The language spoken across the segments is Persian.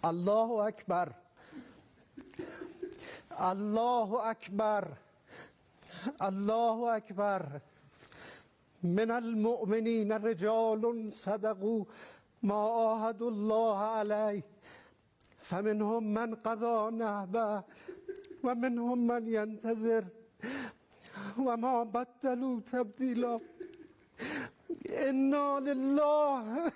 الله اکبر، الله اکبر، الله اکبر. من المؤمنین رجال صدقوا ما عاهدوا الله علیه فمنهم من قضى نحبه و منهم من ینتظر و ما بدلوا تبدیلا. انا لله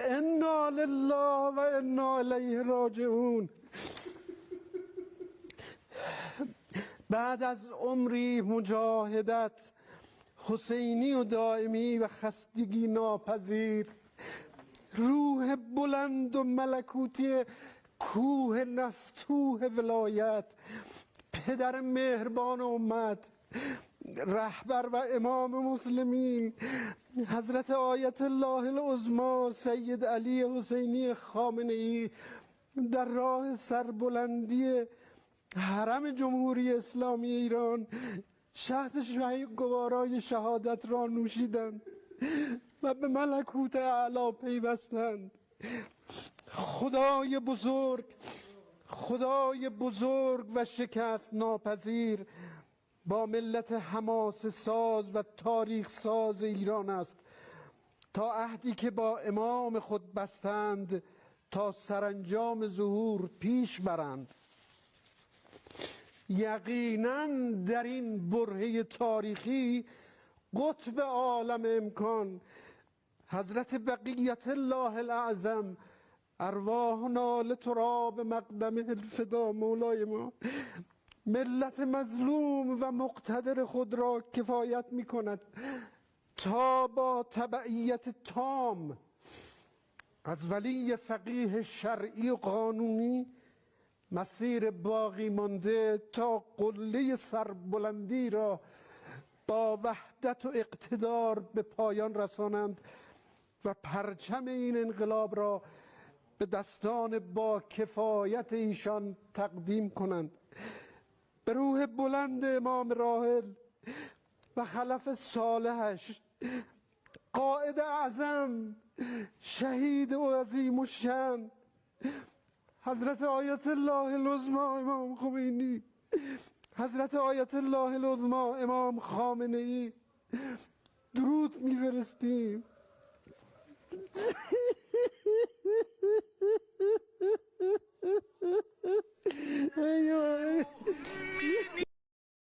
انا لله و انا الیه راجعون. بعد از عمری مجاهدت حسینی و دائمی و خستگی ناپذیر، روح بلند و ملکوتی کوه نستوه ولایت، پدر مهربان امت، رهبر و امام مسلمین، حضرت آیت الله العظما سید علی حسینی خامنه ای در راه سربلندی حرم جمهوری اسلامی ایران شهد گوارای شهادت را نوشیدند و به ملکوت اعلی پیوستند. خدای بزرگ، خدای بزرگ و شکست ناپذیر با ملت حماسه ساز و تاریخ ساز ایران است تا عهدی که با امام خود بستند تا سرانجام ظهور پیش برند. یقینا در این برهه تاریخی قطب عالم امکان حضرت بقیت الله الاعظم ارواحنا لتراب مقدم الفدا مولای ما ملت مظلوم و مقتدر خود را کفایت می کند تا با تبعیت تام از ولی فقیه شرعی و قانونی مسیر باقی مانده تا قله سربلندی را با وحدت و اقتدار به پایان رسانند و پرچم این انقلاب را به دستان با کفایت ایشان تقدیم کنند. به روح بلند امام راحل و خلف صالحش، قائد اعظم، شهید و عظیم الشأن حضرت آیت الله العظما امام خمینی، حضرت آیت الله العظما امام خامنه ای درود میفرستیم.